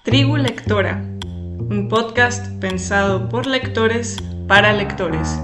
Tribu Lectora, un podcast pensado por lectores para lectores.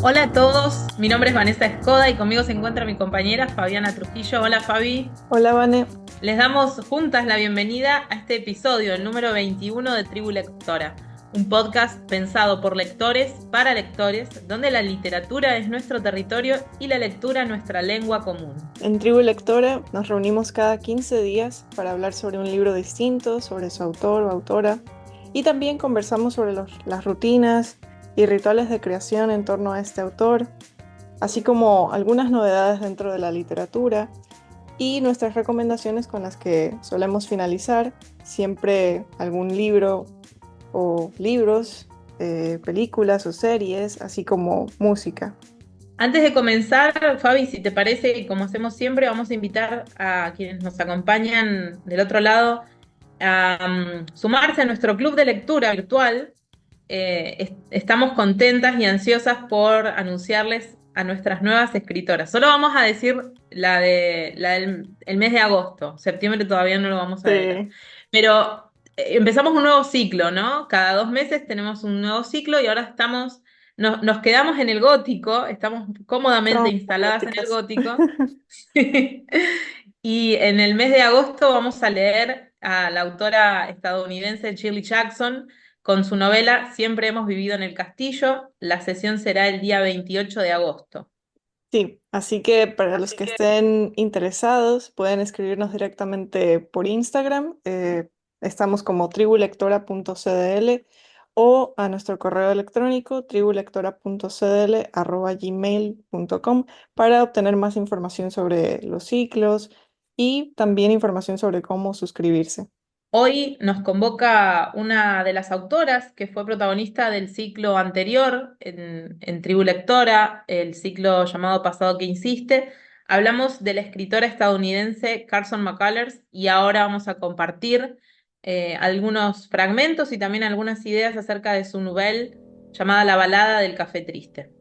Hola a todos, mi nombre es Vanessa Escoda y conmigo se encuentra mi compañera Fabiana Trujillo. Hola Fabi. Hola, Vane. Les damos juntas la bienvenida a este episodio, el número 21 de Tribu Lectora, un podcast pensado por lectores para lectores, donde la literatura es nuestro territorio y la lectura nuestra lengua común. En Tribu Lectora nos reunimos cada 15 días para hablar sobre un libro distinto, sobre su autor o autora, y también conversamos sobre las rutinas y rituales de creación en torno a este autor, así como algunas novedades dentro de la literatura y nuestras recomendaciones con las que solemos finalizar, siempre algún libro o libros, películas o series, así como música. Antes de comenzar, Fabi, si te parece, y como hacemos siempre, vamos a invitar a quienes nos acompañan del otro lado a sumarse a nuestro club de lectura virtual. Estamos contentas y ansiosas por anunciarles a nuestras nuevas escritoras. Solo vamos a decir la del el mes de agosto. Septiembre todavía no lo vamos a develar. Sí, Pero empezamos un nuevo ciclo, ¿no? Cada 2 meses tenemos un nuevo ciclo y ahora nos quedamos en el gótico, estamos cómodamente estamos muy instaladas en el góticas. gótico. Y en el mes de agosto vamos a leer a la autora estadounidense Shirley Jackson con su novela Siempre hemos vivido en el castillo. La sesión será el día 28 de agosto. Sí, así que para los que estén interesados pueden escribirnos directamente por Instagram. Estamos como tribulectora.cdl o a nuestro correo electrónico tribulectora.cdl@gmail.com para obtener más información sobre los ciclos y también información sobre cómo suscribirse. Hoy nos convoca una de las autoras que fue protagonista del ciclo anterior en Tribu Lectora, el ciclo llamado Pasado que Insiste. Hablamos de la escritora estadounidense Carson McCullers y ahora vamos a compartir algunos fragmentos y también algunas ideas acerca de su novela llamada La balada del café triste.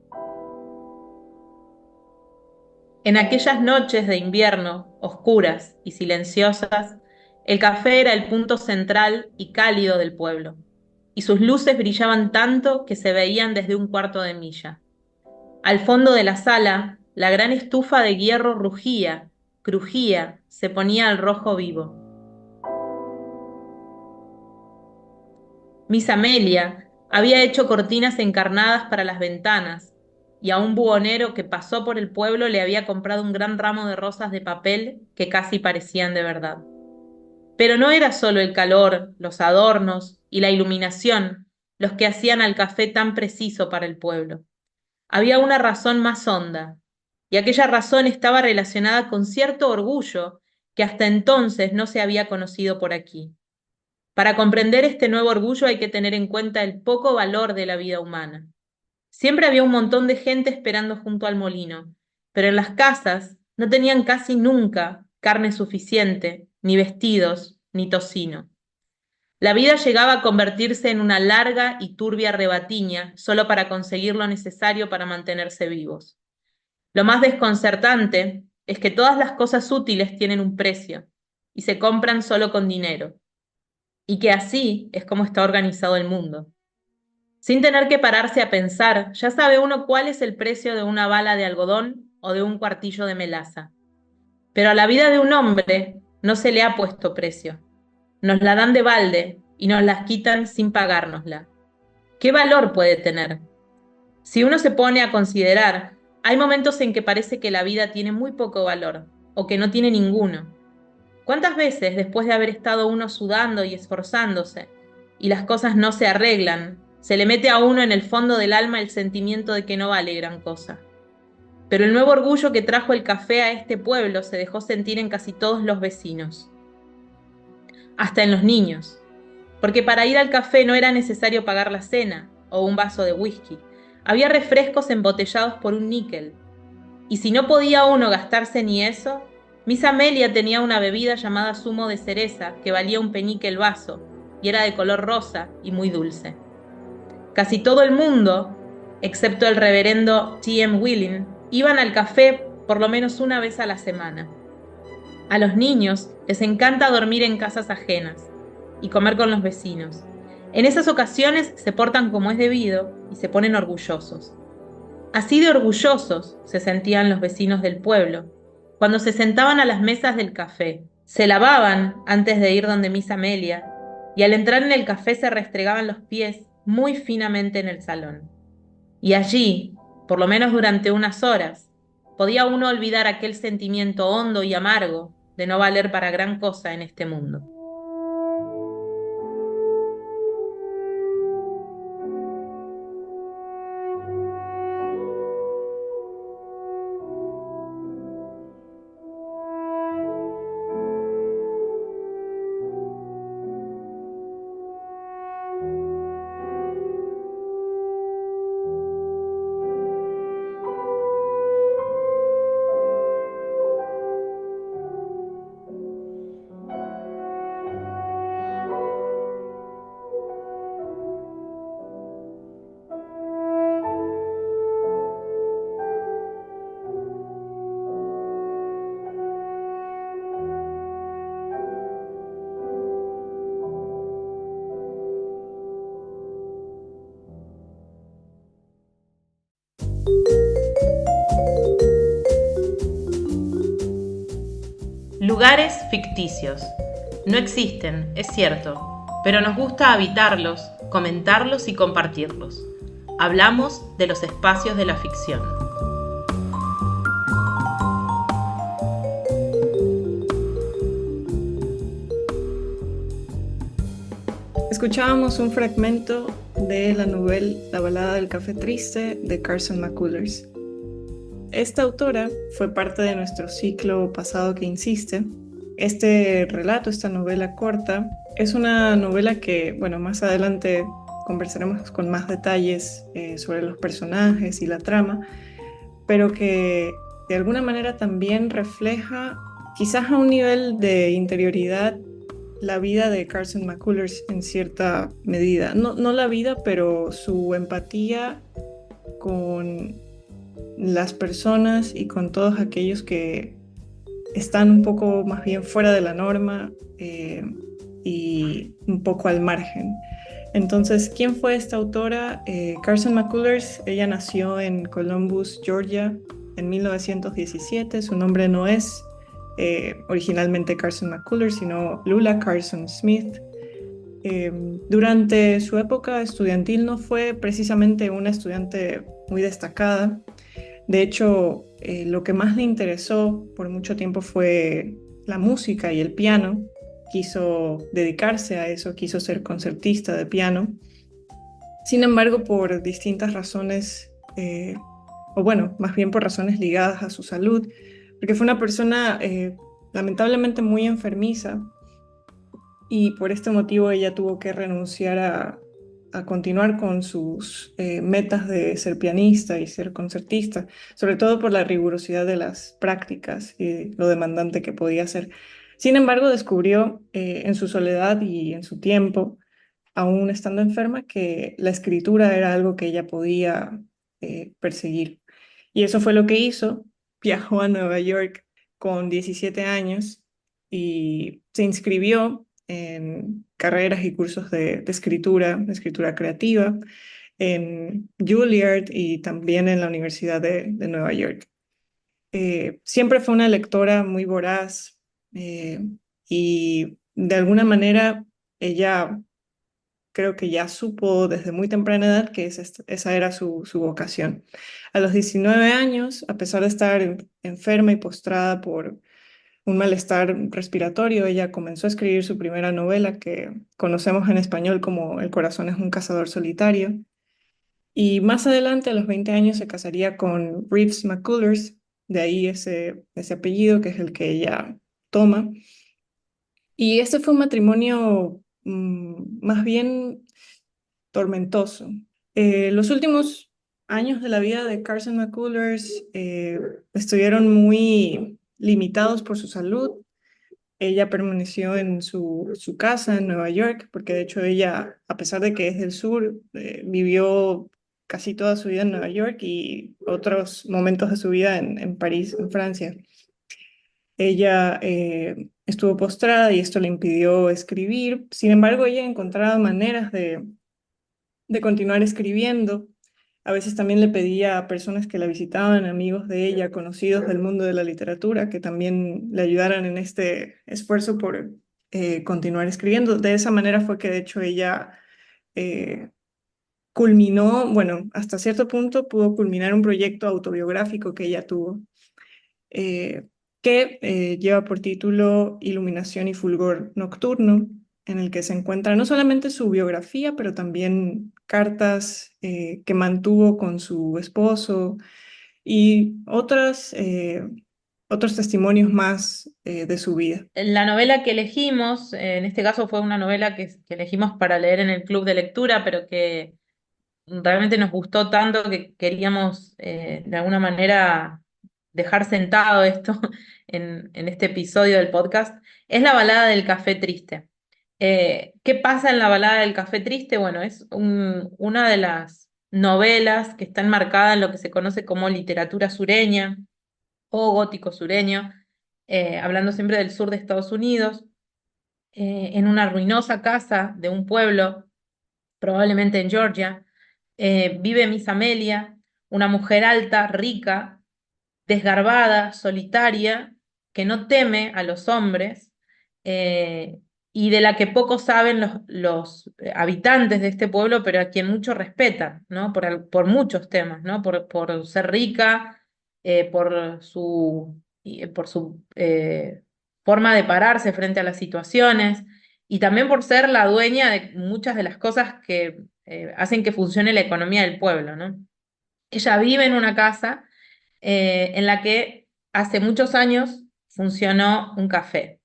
En aquellas noches de invierno, oscuras y silenciosas, el café era el punto central y cálido del pueblo, y sus luces brillaban tanto que se veían desde un cuarto de milla. Al fondo de la sala, la gran estufa de hierro rugía, crujía, se ponía al rojo vivo. Miss Amelia había hecho cortinas encarnadas para las ventanas, y a un buhonero que pasó por el pueblo le había comprado un gran ramo de rosas de papel que casi parecían de verdad. Pero no era solo el calor, los adornos y la iluminación los que hacían al café tan preciso para el pueblo. Había una razón más honda, y aquella razón estaba relacionada con cierto orgullo que hasta entonces no se había conocido por aquí. Para comprender este nuevo orgullo hay que tener en cuenta el poco valor de la vida humana. Siempre había un montón de gente esperando junto al molino, pero en las casas no tenían casi nunca carne suficiente, ni vestidos, ni tocino. La vida llegaba a convertirse en una larga y turbia rebatiña solo para conseguir lo necesario para mantenerse vivos. Lo más desconcertante es que todas las cosas útiles tienen un precio y se compran solo con dinero, y que así es como está organizado el mundo. Sin tener que pararse a pensar, ya sabe uno cuál es el precio de una bala de algodón o de un cuartillo de melaza. Pero a la vida de un hombre no se le ha puesto precio. Nos la dan de balde y nos las quitan sin pagárnosla. ¿Qué valor puede tener? Si uno se pone a considerar, hay momentos en que parece que la vida tiene muy poco valor o que no tiene ninguno. ¿Cuántas veces, después de haber estado uno sudando y esforzándose, y las cosas no se arreglan, se le mete a uno en el fondo del alma el sentimiento de que no vale gran cosa? Pero el nuevo orgullo que trajo el café a este pueblo se dejó sentir en casi todos los vecinos, hasta en los niños, porque para ir al café no era necesario pagar la cena o un vaso de whisky. Había refrescos embotellados por un níquel, y si no podía uno gastarse ni eso, Miss Amelia tenía una bebida llamada zumo de cereza que valía un penique el vaso y era de color rosa y muy dulce. Casi todo el mundo excepto el reverendo T.M. Willing, iban al café por lo menos una vez a la semana. A los niños les encanta dormir en casas ajenas y comer con los vecinos. En esas ocasiones se portan como es debido y se ponen orgullosos. Así de orgullosos se sentían los vecinos del pueblo cuando se sentaban a las mesas del café. Se lavaban antes de ir donde Miss Amelia y al entrar en el café se restregaban los pies muy finamente en el salón. Y allí, por lo menos durante unas horas, podía uno olvidar aquel sentimiento hondo y amargo de no valer para gran cosa en este mundo. Lugares ficticios. No existen, es cierto, pero nos gusta habitarlos, comentarlos y compartirlos. Hablamos de los espacios de la ficción. Escuchábamos un fragmento de la novela La balada del café triste de Carson McCullers. Esta autora fue parte de nuestro ciclo Pasado que insiste. Este relato, esta novela corta, es una novela que, bueno, más adelante conversaremos con más detalles sobre los personajes y la trama, pero que de alguna manera también refleja, quizás a un nivel de interioridad, la vida de Carson McCullers en cierta medida. No la vida, pero su empatía con las personas y con todos aquellos que están un poco más bien fuera de la norma y un poco al margen. Entonces, ¿quién fue esta autora? Carson McCullers. Ella nació en Columbus, Georgia, en 1917. Su nombre no es originalmente Carson McCullers, sino Lula Carson Smith. Durante su época estudiantil no fue precisamente una estudiante muy destacada. De hecho, lo que más le interesó por mucho tiempo fue la música y el piano. Quiso dedicarse a eso, quiso ser concertista de piano. Sin embargo, por distintas razones, o bueno, más bien por razones ligadas a su salud, porque fue una persona lamentablemente muy enfermiza, y por este motivo ella tuvo que renunciar a continuar con sus metas de ser pianista y ser concertista, sobre todo por la rigurosidad de las prácticas y lo demandante que podía ser. Sin embargo, descubrió en su soledad y en su tiempo, aún estando enferma, que la escritura era algo que ella podía perseguir. Y eso fue lo que hizo. Viajó a Nueva York con 17 años y se inscribió en carreras y cursos de escritura creativa, en Juilliard y también en la Universidad de Nueva York. Siempre fue una lectora muy voraz y de alguna manera ella creo que ya supo desde muy temprana edad que esa era su vocación. A los 19 años, a pesar de estar enferma y postrada por un malestar respiratorio, ella comenzó a escribir su primera novela, que conocemos en español como El corazón es un cazador solitario. Y más adelante, a los 20 años, se casaría con Reeves McCullers, de ahí ese apellido que es el que ella toma. Y este fue un matrimonio más bien tormentoso. Los últimos años de la vida de Carson McCullers estuvieron muy limitados por su salud. Ella permaneció en su casa en Nueva York, porque de hecho ella, a pesar de que es del sur, vivió casi toda su vida en Nueva York y otros momentos de su vida en París, en Francia. Ella estuvo postrada y esto le impidió escribir. Sin embargo, ella encontraba maneras de continuar escribiendo. A veces también le pedía a personas que la visitaban, amigos de ella, conocidos del mundo de la literatura, que también le ayudaran en este esfuerzo por continuar escribiendo. De esa manera fue que de hecho ella eh, culminó, bueno, hasta cierto punto pudo culminar un proyecto autobiográfico que ella tuvo, eh, que lleva por título Iluminación y Fulgor Nocturno, en el que se encuentra no solamente su biografía, pero también cartas que mantuvo con su esposo y otros testimonios más de su vida. La novela que elegimos, en este caso fue una novela que elegimos para leer en el club de lectura, pero que realmente nos gustó tanto que queríamos de alguna manera dejar sentado esto en este episodio del podcast, es La balada del café triste. ¿Qué pasa en La balada del café triste? Bueno, es una de las novelas que está enmarcada en lo que se conoce como literatura sureña o gótico sureño, hablando siempre del sur de Estados Unidos, en una ruinosa casa de un pueblo, probablemente en Georgia, vive Miss Amelia, una mujer alta, rica, desgarbada, solitaria, que no teme a los hombres, eh, y de la que poco saben los habitantes de este pueblo, pero a quien mucho respetan, ¿no? Por muchos temas, ¿no? Por ser rica, por su forma de pararse frente a las situaciones, y también por ser la dueña de muchas de las cosas que hacen que funcione la economía del pueblo, ¿no? Ella vive en una casa en la que hace muchos años funcionó un café.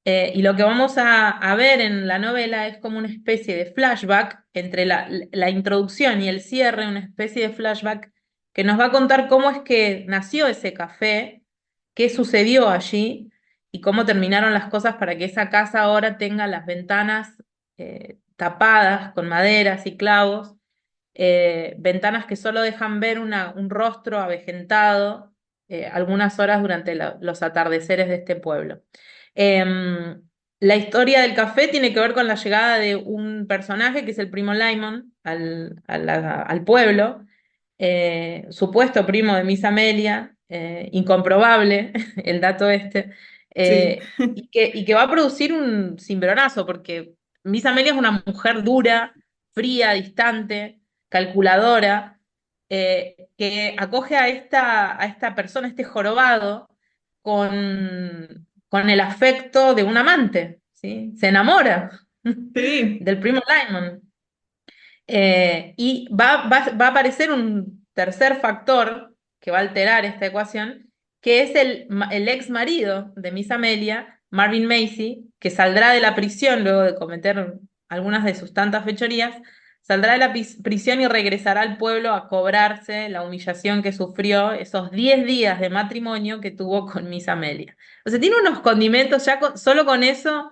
Y lo que vamos a ver en la novela es como una especie de flashback entre la introducción y el cierre, una especie de flashback que nos va a contar cómo es que nació ese café, qué sucedió allí y cómo terminaron las cosas para que esa casa ahora tenga las ventanas tapadas con maderas y clavos, ventanas que solo dejan ver un rostro avejentado algunas horas durante los atardeceres de este pueblo. Em, la historia del café tiene que ver con la llegada de un personaje que es el primo Lyman al pueblo, supuesto primo de Miss Amelia, incomprobable el dato este, Sí, y que va a producir un cimbronazo, porque Miss Amelia es una mujer dura, fría, distante, calculadora, que acoge a esta persona, este jorobado, con el afecto de un amante, ¿sí? Se enamora sí, del primo Lyman. Y va a aparecer un tercer factor que va a alterar esta ecuación, que es el ex marido de Miss Amelia, Marvin Macy, que saldrá de la prisión luego de cometer algunas de sus tantas fechorías, saldrá de la prisión y regresará al pueblo a cobrarse la humillación que sufrió esos 10 días de matrimonio que tuvo con Miss Amelia. O sea, tiene unos condimentos, ya solo con eso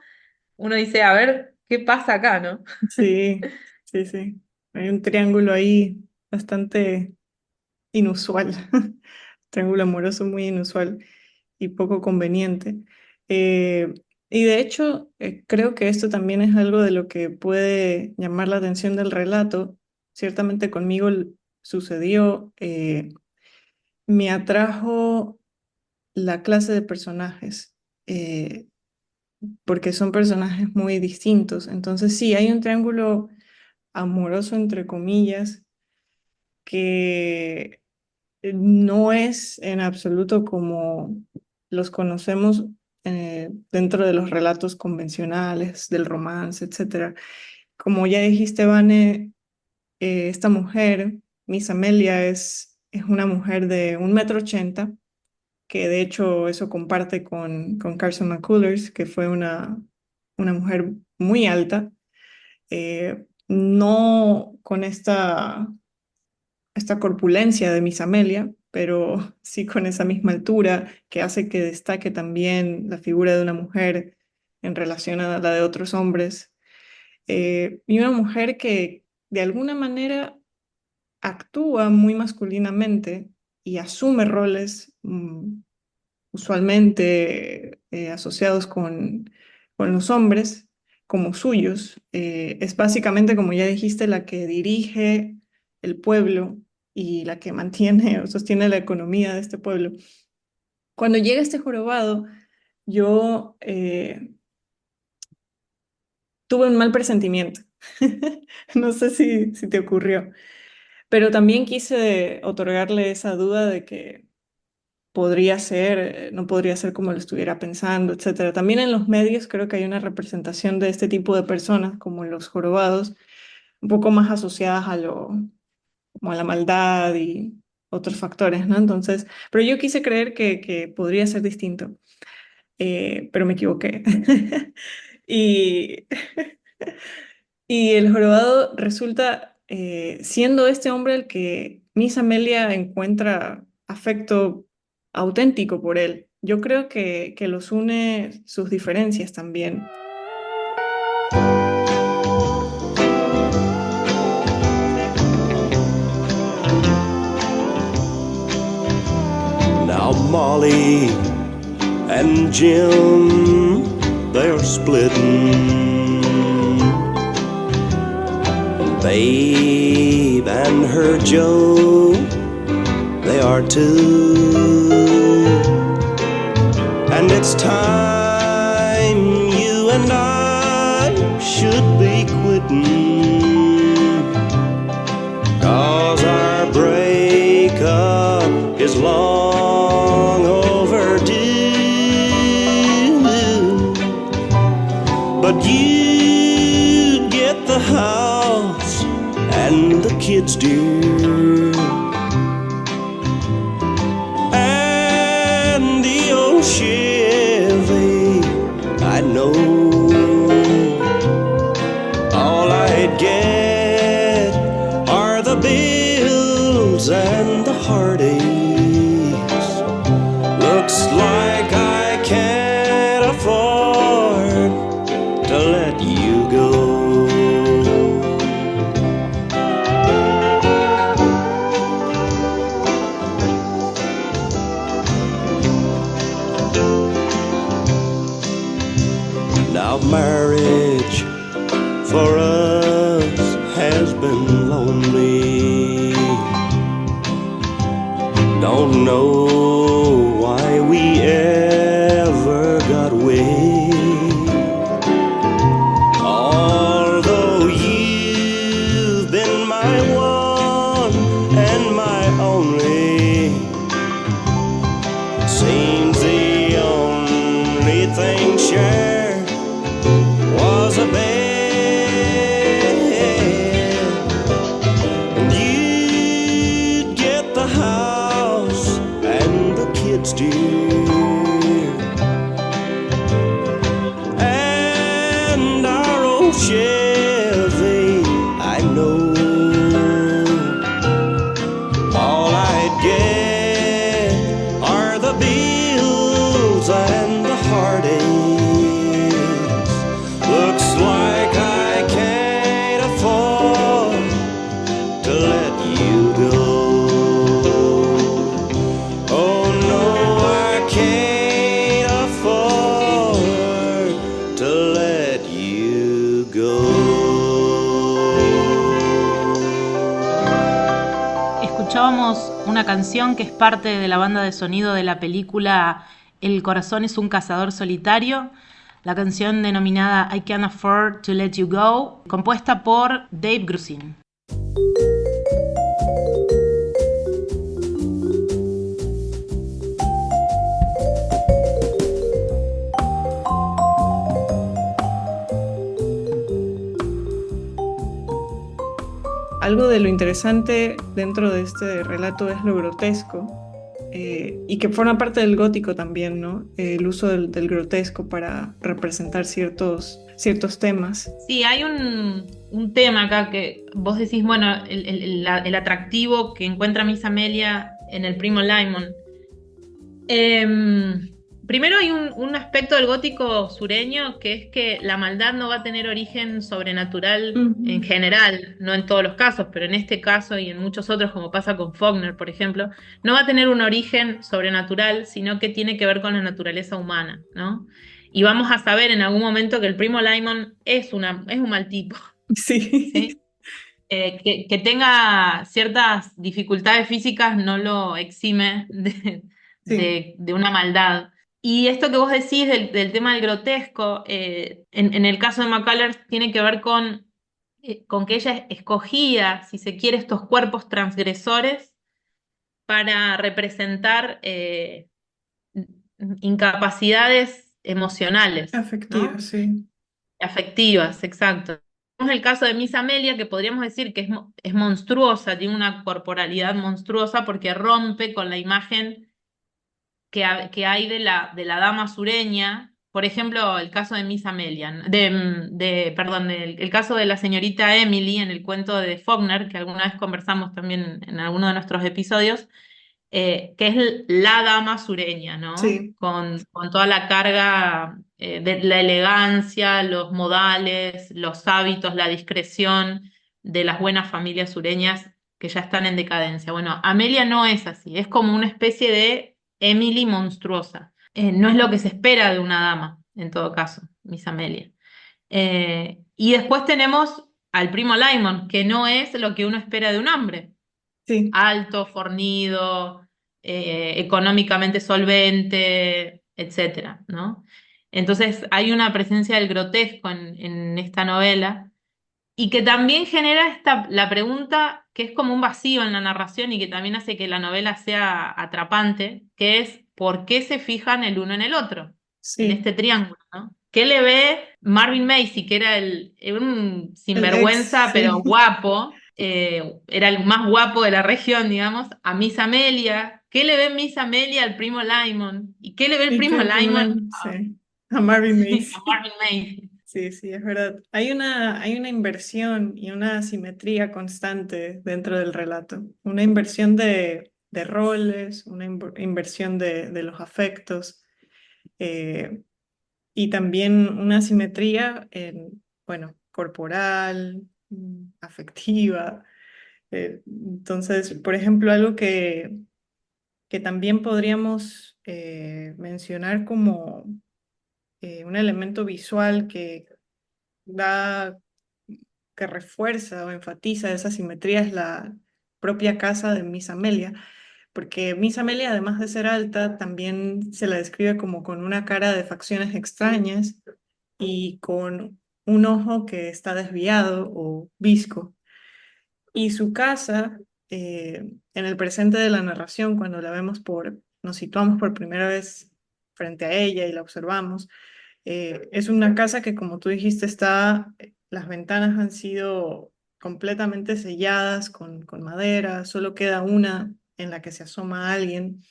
uno dice, a ver, ¿qué pasa acá, no? sí, sí, sí. Hay un triángulo ahí bastante inusual, triángulo amoroso muy inusual y poco conveniente. Eh, y de hecho, creo que esto también es algo de lo que puede llamar la atención del relato. Ciertamente conmigo sucedió, me atrajo la clase de personajes, porque son personajes muy distintos. Entonces sí, hay un triángulo amoroso, entre comillas, que no es en absoluto como los conocemos dentro de los relatos convencionales del romance, etcétera. Como ya dijiste, Vane, esta mujer, Miss Amelia, es una mujer de 1,80 m, que de hecho eso comparte con Carson McCullers, que fue una mujer muy alta, no con esta corpulencia de Miss Amelia, pero sí con esa misma altura que hace que destaque también la figura de una mujer en relación a la de otros hombres. Y una mujer que de alguna manera actúa muy masculinamente y asume roles usualmente asociados con los hombres como suyos. Es básicamente, como ya dijiste, la que dirige el pueblo y la que mantiene o sostiene la economía de este pueblo. Cuando llega este jorobado, yo tuve un mal presentimiento. No sé si te ocurrió, pero también quise otorgarle esa duda de que podría ser, no podría ser como lo estuviera pensando, etcétera. También en los medios creo que hay una representación de este tipo de personas, como los jorobados, un poco más asociadas como a la maldad y otros factores, ¿no? Entonces, pero yo quise creer que podría ser distinto, pero me equivoqué. Y, y el jorobado resulta siendo este hombre el que Miss Amelia encuentra afecto auténtico por él. Yo creo que los une sus diferencias también. Now Molly and Jim, they're splitting. Babe and her Joe, they are too. And it's time you and I should be quitting, 'cause our breakup is long overdue. But you'd get the house and the kids, dear, and the old Chevy, I know. All I'd get are the bills and the heartaches. Looks like I can't afford to let you go. Now marriage for us has been lonely. Don't know why we ever got away. Although you've been my one and my only, seems the only thing shared was a bed. And you'd get the house and the kids, dear, and our old Chevy, I know. All I'd get are the bills and the heartaches. Looks like I can't afford to let you go. Oh no, I can't afford to let you go. Escuchábamos una canción que es parte de la banda de sonido de la película El corazón es un cazador solitario, la canción denominada I Can't Afford to Let You Go, compuesta por Dave Grusin. Algo de lo interesante dentro de este relato es lo grotesco, y que forma parte del gótico también, ¿no? El uso del grotesco para representar ciertos temas. Sí, hay un tema acá que vos decís, bueno, el atractivo que encuentra Miss Amelia en el primo Lymon. Primero hay un aspecto del gótico sureño que es que la maldad no va a tener origen sobrenatural en Ujú. general, no en todos los casos, pero en este caso y en muchos otros, como pasa con Faulkner, por ejemplo, no va a tener un origen sobrenatural, sino que tiene que ver con la naturaleza humana, ¿no? Y vamos a saber en algún momento que el primo Lyman es un mal tipo, Sí, ¿sí? Que tenga ciertas dificultades físicas no lo exime sí, de una maldad. Y esto que vos decís del tema del grotesco, en el caso de McCullers tiene que ver con que ella escogía, si se quiere, estos cuerpos transgresores para representar incapacidades emocionales, afectiva, ¿no? sí. Afectivas, exacto. Tenemos el caso de Miss Amelia, que podríamos decir que es monstruosa, tiene una corporalidad monstruosa porque rompe con la imagen que hay de la dama sureña. Por ejemplo, el caso de Miss Amelia, ¿no? Perdón, el caso de la señorita Emily en el cuento de Faulkner, que alguna vez conversamos también en alguno de nuestros episodios, que es la dama sureña, ¿no? Sí, Con toda la carga de la elegancia, los modales, los hábitos, la discreción de las buenas familias sureñas que ya están en decadencia. Bueno, Amelia no es así, es como una especie de Emily monstruosa. No es lo que se espera de una dama, en todo caso, Miss Amelia. Y después tenemos al primo Lymon, que no es lo que uno espera de un hombre sí, alto, fornido, económicamente solvente, etcétera, ¿no? Entonces hay una presencia del grotesco en esta novela y que también genera la pregunta que es como un vacío en la narración y que también hace que la novela sea atrapante, que es ¿por qué se fijan el uno en el otro, en sí. este triángulo, ¿no? ¿Qué le ve Marvin Macy, que era un El ex, sinvergüenza pero sí. guapo, era el más guapo de la región, digamos, a Miss Amelia? ¿Qué le ve Miss Amelia al primo Lyman? ¿Y qué le ve el Y que primo el primer Lyman año, sí. A Marvin a Macy. Marvin Macy? Sí, sí, es verdad. Hay una inversión y una asimetría constante dentro del relato. Una inversión de roles, una inversión de los afectos, eh, y también una asimetría bueno, corporal, afectiva. Entonces, por ejemplo, algo que también podríamos mencionar como un elemento visual que da, que refuerza o enfatiza esa simetría es la propia casa de Miss Amelia, porque Miss Amelia, además de ser alta, también se la describe como con una cara de facciones extrañas y con un ojo que está desviado o visco. Y su casa, en el presente de la narración, cuando la vemos nos situamos por primera vez frente a ella y la observamos, es una casa que, como tú dijiste, las ventanas han sido completamente selladas con madera, solo queda una en la que se asoma alguien,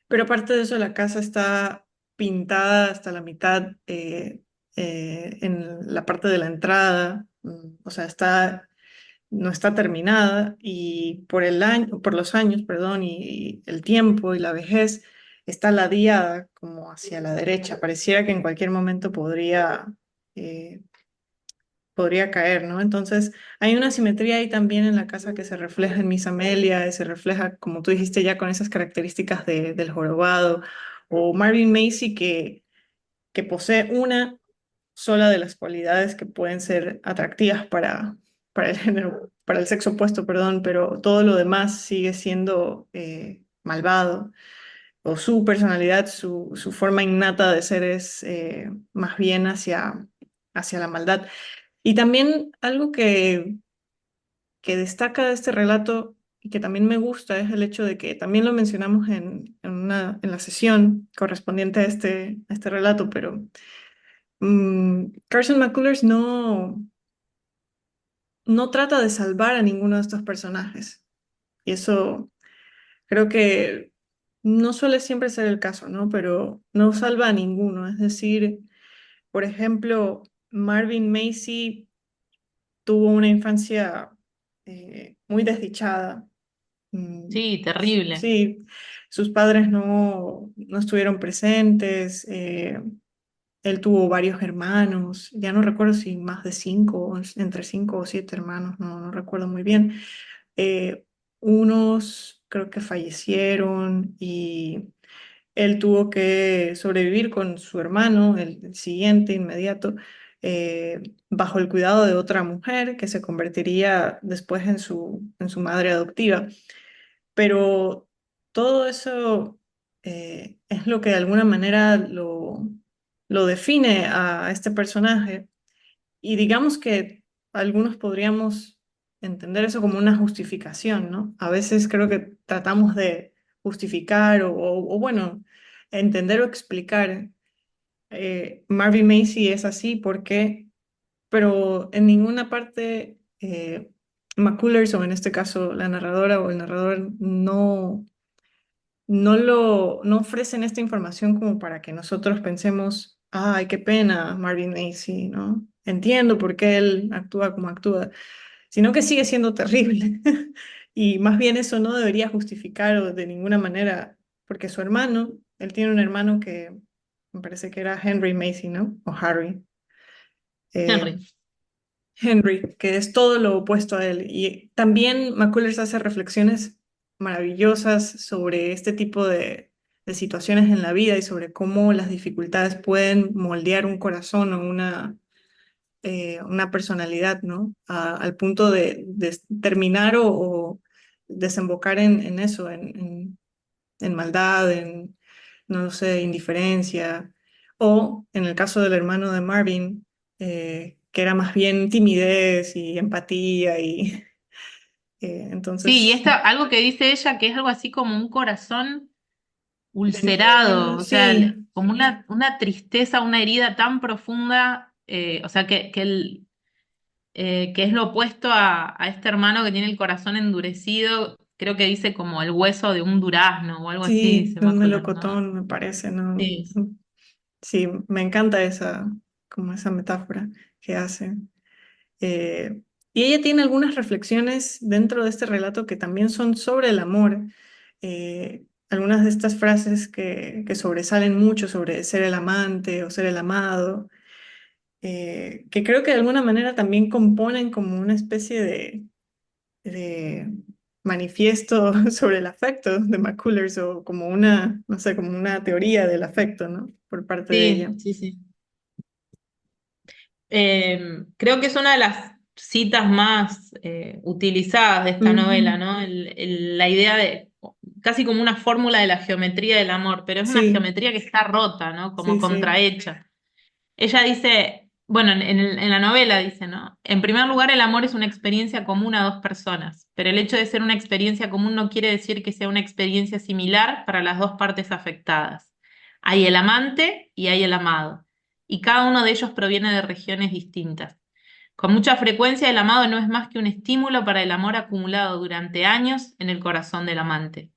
pero aparte de eso, la casa está pintada hasta la mitad, en la parte de la entrada, o sea, no está terminada y por los años, perdón, y el tiempo y la vejez está ladeada como hacia la derecha. Pareciera que en cualquier momento eh, podría caer, ¿no? Entonces, hay una simetría ahí también en la casa que se refleja en Miss Amelia, y se refleja, como tú dijiste, ya con esas características del jorobado, o Marvin Macy que posee una sola de las cualidades que pueden ser atractivas para el género, para el sexo opuesto, perdón, pero todo lo demás sigue siendo malvado, o su personalidad, su forma innata de ser es más bien hacia la maldad. Y también algo que destaca de este relato y que también me gusta es el hecho de que también lo mencionamos en la sesión correspondiente a este relato, pero Carson McCullers no trata de salvar a ninguno de estos personajes. Y eso creo que no suele siempre ser el caso, ¿no? Pero no salva a ninguno. Es decir, por ejemplo, Marvin Macy tuvo una infancia muy desdichada. Mm, Sí, terrible. Sí, sus padres no estuvieron presentes. Él tuvo varios hermanos, ya no recuerdo si más de 5, entre 5 o 7 hermanos, no recuerdo muy bien. Eh, Unos creo que fallecieron y él tuvo que sobrevivir con su hermano, el siguiente inmediato, bajo el cuidado de otra mujer que se convertiría después en su madre adoptiva. Pero todo eso es lo que de alguna manera lo define a este personaje. Y digamos que algunos podríamos entender eso como una justificación, ¿no? A veces creo que tratamos de justificar o bueno, entender o explicar. Marvin Macy es así porque, pero en ninguna parte McCullers, o en este caso la narradora o el narrador, no ofrecen esta información como para que nosotros pensemos, ay, qué pena Marvin Macy, ¿no? Entiendo por qué él actúa como actúa, sino que sigue siendo terrible. Y más bien eso no debería justificar o de ninguna manera, porque su hermano, él tiene un hermano que me parece que era Henry Macy, ¿no? O Harry. Eh, Henry. Henry, que es todo lo opuesto a él. Y también McCullers hace reflexiones maravillosas sobre este tipo de situaciones en la vida y sobre cómo las dificultades pueden moldear un corazón o una personalidad, ¿no? Al punto de terminar o desembocar en eso, en maldad, no lo sé, indiferencia. O en el caso del hermano de Marvin, que era más bien timidez y empatía y Sí, y entonces algo que dice ella, que es algo así como un corazón de ulcerado, niño, o sea, sí, como una tristeza, una herida tan profunda, o sea, que es lo opuesto a este hermano que tiene el corazón endurecido, creo que dice como el hueso de un durazno o algo así, sí, dice de un McCullers, ¿no? melocotón me parece, ¿no? Sí. Sí, me encanta como esa metáfora que hace. Eh, y ella tiene algunas reflexiones dentro de este relato que también son sobre el amor. Algunas de estas frases que sobresalen mucho sobre ser el amante o ser el amado, que creo que de alguna manera también componen como una especie de manifiesto sobre el afecto de McCullers o como una, no sé, como una teoría del afecto, ¿no? Por parte de ella. Sí, sí, sí. Creo que es una de las citas más utilizadas de esta novela, Ujú. ¿no? La idea de casi como una fórmula de la geometría del amor, pero es una Sí, geometría que está rota, ¿no? Como sí, sí. contrahecha. Ella dice, bueno, en la novela dice, ¿no? En primer lugar, el amor es una experiencia común a dos personas, pero el hecho de ser una experiencia común no quiere decir que sea una experiencia similar para las dos partes afectadas. Hay el amante y hay el amado, y cada uno de ellos proviene de regiones distintas. Con mucha frecuencia, el amado no es más que un estímulo para el amor acumulado durante años en el corazón del amante.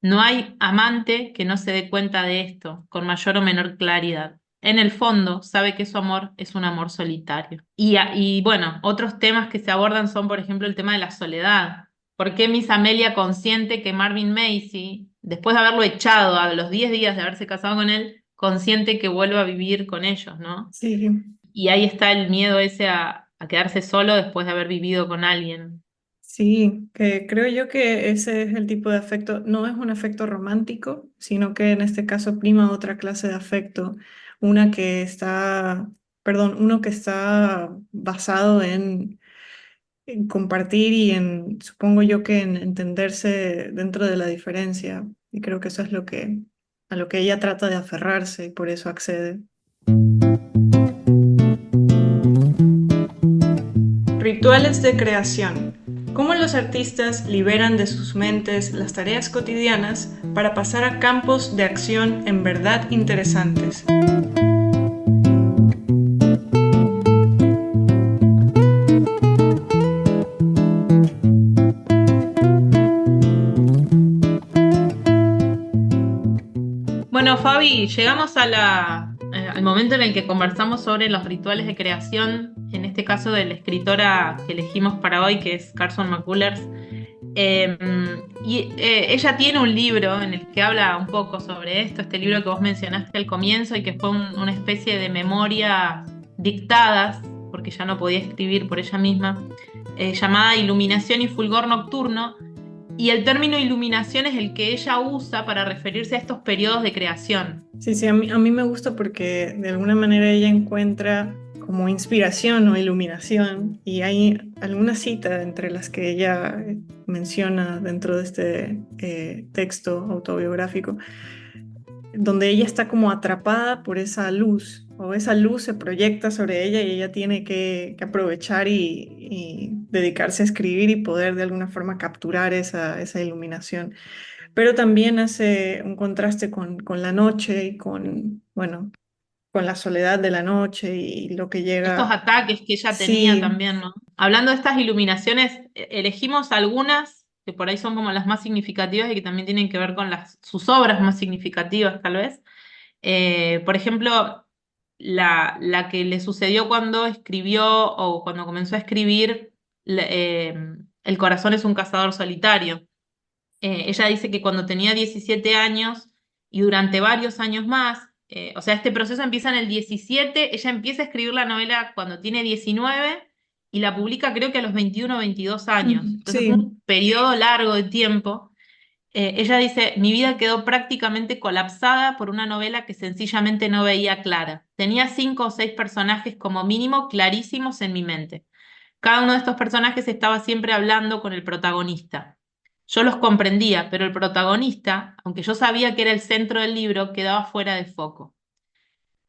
No hay amante que no se dé cuenta de esto con mayor o menor claridad. En el fondo, sabe que su amor es un amor solitario. Y bueno, otros temas que se abordan son, por ejemplo, el tema de la soledad. ¿Por qué Miss Amelia consiente que Marvin Macy, después de haberlo echado a los 10 días de haberse casado con él, consiente que vuelva a vivir con ellos, ¿no? Sí, Y ahí está el miedo ese a quedarse solo después de haber vivido con alguien. sí, que creo yo que ese es el tipo de afecto, no es un afecto romántico, sino que en este caso prima otra clase de afecto, una que está, perdón, uno que está basado en compartir y en, supongo yo que en entenderse dentro de la diferencia. Y creo que eso es a lo que ella trata de aferrarse y por eso accede. Rituales de creación. Cómo los artistas liberan de sus mentes las tareas cotidianas para pasar a campos de acción en verdad interesantes. Bueno, Fabi, llegamos al momento en el que conversamos sobre los rituales de creación, en este caso de la escritora que elegimos para hoy, que es Carson McCullers. Eh, Ella tiene un libro en el que habla un poco sobre esto, este libro que vos mencionaste al comienzo y que fue una especie de memoria dictadas, porque ya no podía escribir por ella misma, llamada Iluminación y Fulgor Nocturno. Y el término iluminación es el que ella usa para referirse a estos periodos de creación. Sí, sí, a mí me gusta porque de alguna manera ella encuentra como inspiración o iluminación y hay alguna cita entre las que ella menciona dentro de este texto autobiográfico, donde ella está como atrapada por esa luz o esa luz se proyecta sobre ella y ella tiene que aprovechar y dedicarse a escribir y poder de alguna forma capturar esa iluminación, pero también hace un contraste con la noche y con, bueno, con la soledad de la noche y lo que Estos llega. ataques que ella tenía Sí, también, ¿no? Hablando de estas iluminaciones, elegimos algunas que por ahí son como las más significativas y que también tienen que ver con sus obras más significativas, tal vez. Por ejemplo, la que le sucedió cuando escribió o cuando comenzó a escribir El corazón es un cazador solitario. Ella dice que cuando tenía 17 años y durante varios años más, o sea, este proceso empieza en el 17, ella empieza a escribir la novela cuando tiene 19 y la publica creo que a los 21 o 22 años. Entonces fue sí, un periodo largo de tiempo. Ella dice, mi vida quedó prácticamente colapsada por una novela que sencillamente no veía clara. Tenía 5 o 6 personajes como mínimo clarísimos en mi mente. Cada uno de estos personajes estaba siempre hablando con el protagonista. Yo los comprendía, pero el protagonista, aunque yo sabía que era el centro del libro, quedaba fuera de foco.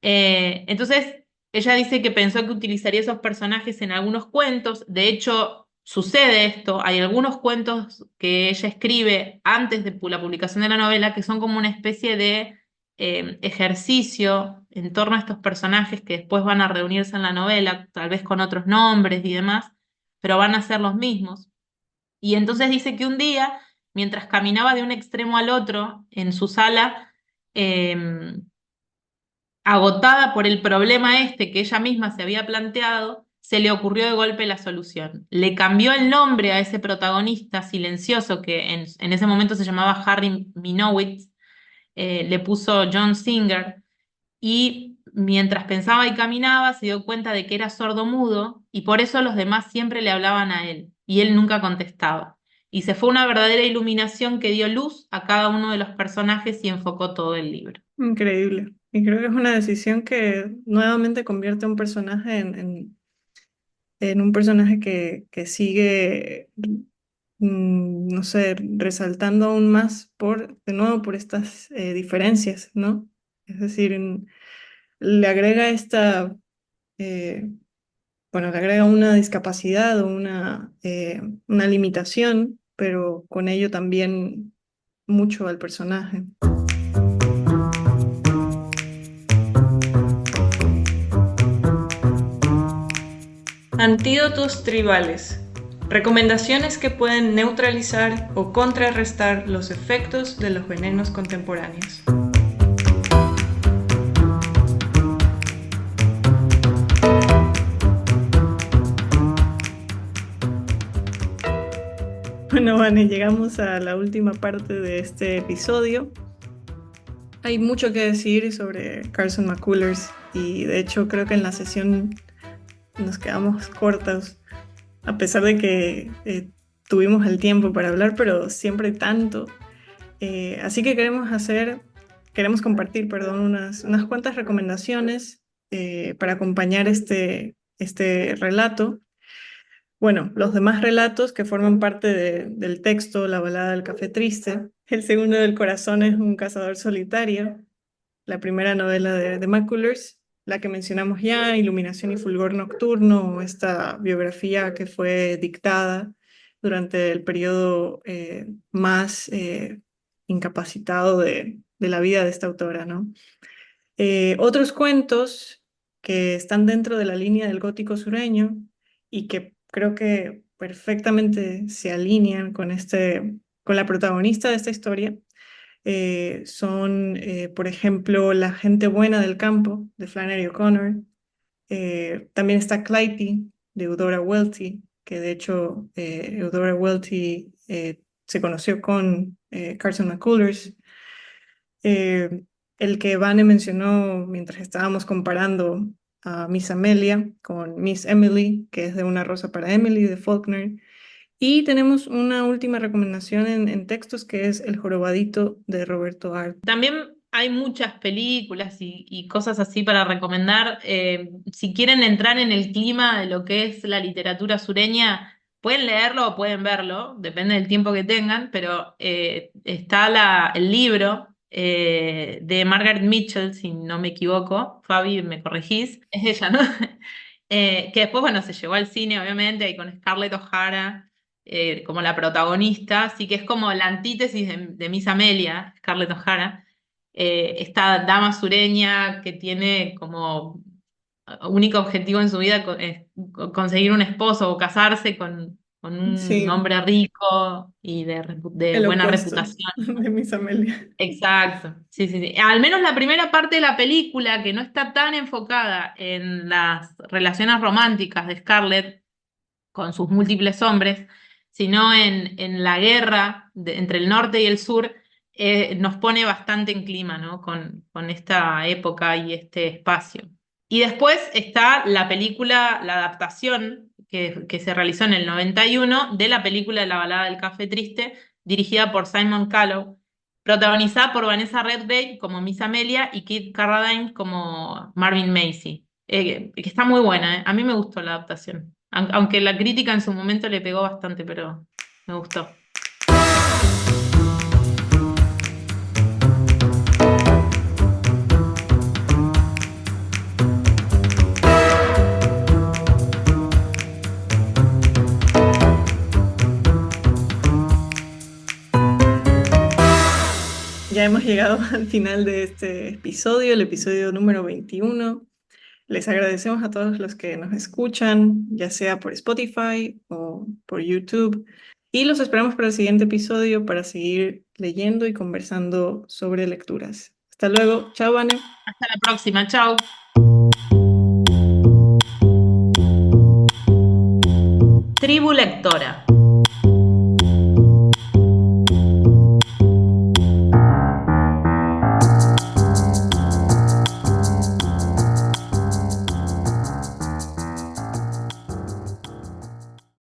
Entonces, ella dice que pensó que utilizaría esos personajes en algunos cuentos. De hecho, sucede esto. Hay algunos cuentos que ella escribe antes de la publicación de la novela que son como una especie de ejercicio en torno a estos personajes que después van a reunirse en la novela, tal vez con otros nombres y demás, pero van a ser los mismos. Y entonces dice que un día, mientras caminaba de un extremo al otro en su sala, eh, agotada por el problema este que ella misma se había planteado, se le ocurrió de golpe la solución. Le cambió el nombre a ese protagonista silencioso que en ese momento se llamaba Harry Minowitz, le puso John Singer y mientras pensaba y caminaba se dio cuenta de que era sordo-mudo y por eso los demás siempre le hablaban a él y él nunca contestaba. Y se fue una verdadera iluminación que dio luz a cada uno de los personajes y enfocó todo el libro. increíble. Y creo que es una decisión que nuevamente convierte a un personaje en un personaje que sigue, no sé, resaltando aún más de nuevo, por estas diferencias, ¿no? Es decir, le agrega eh, bueno, le agrega una discapacidad o una limitación, pero con ello también mucho al personaje. Antídotos tribales. Recomendaciones que pueden neutralizar o contrarrestar los efectos de los venenos contemporáneos. Bueno, Vane, llegamos a la última parte de este episodio. Hay mucho que decir sobre Carson McCullers y de hecho creo que en la sesión nos quedamos cortos, a pesar de que tuvimos el tiempo para hablar, pero siempre hay tanto. Así que queremos compartir, perdón, unas cuantas recomendaciones para acompañar este relato. Bueno, los demás relatos que forman parte del texto, La balada del café triste. El segundo del corazón es Un cazador solitario. La primera novela de McCullers, la que mencionamos ya, Iluminación y fulgor nocturno, esta biografía que fue dictada durante el periodo más incapacitado de la vida de esta autora, ¿no? Otros cuentos que están dentro de la línea del gótico sureño y que creo que perfectamente se alinean con la protagonista de esta historia son, por ejemplo, La gente buena del campo, de Flannery O'Connor. También está Clytie, de Eudora Welty. que de hecho Eudora Welty se conoció con Carson McCullers. El que Vane mencionó mientras estábamos comparando a Miss Amelia con Miss Emily, que es de Una rosa para Emily, de Faulkner. Y tenemos una última recomendación en textos, que es El jorobadito, de Roberto Art. También hay muchas películas y cosas así para recomendar. Si quieren entrar en el clima de lo que es la literatura sureña, pueden leerlo o pueden verlo, depende del tiempo que tengan, pero está el libro de Margaret Mitchell, si no me equivoco. Fabi, me corregís, es ella, ¿no? Que después, bueno, se llevó al cine, obviamente, ahí con Scarlett O'Hara como la protagonista, así que es como la antítesis de Miss Amelia, Scarlett O'Hara, esta dama sureña que tiene como único objetivo en su vida conseguir un esposo o casarse con un Sí, hombre rico y de el buena opuesto reputación. de Miss Amelia. Exacto, sí, sí, sí. Al menos la primera parte de la película, que no está tan enfocada en las relaciones románticas de Scarlett con sus múltiples hombres, sino en la guerra entre el norte y el sur, nos pone bastante en clima, ¿no? Con esta época y este espacio. Y después está la película, la adaptación que se realizó en el 91 de la película La balada del café triste, dirigida por Simon Callow, protagonizada por Vanessa Redgrave como Miss Amelia y Kit Carradine como Marvin Macy. Que está muy buena, ¿eh? A mí me gustó la adaptación. Aunque la crítica en su momento le pegó bastante, pero me gustó. Ya hemos llegado al final de este episodio, el episodio número 21. Les agradecemos a todos los que nos escuchan, ya sea por Spotify o por YouTube. Y los esperamos para el siguiente episodio para seguir leyendo y conversando sobre lecturas. Hasta luego. Chao, Vane. Hasta la próxima, chao. Tribu Lectora.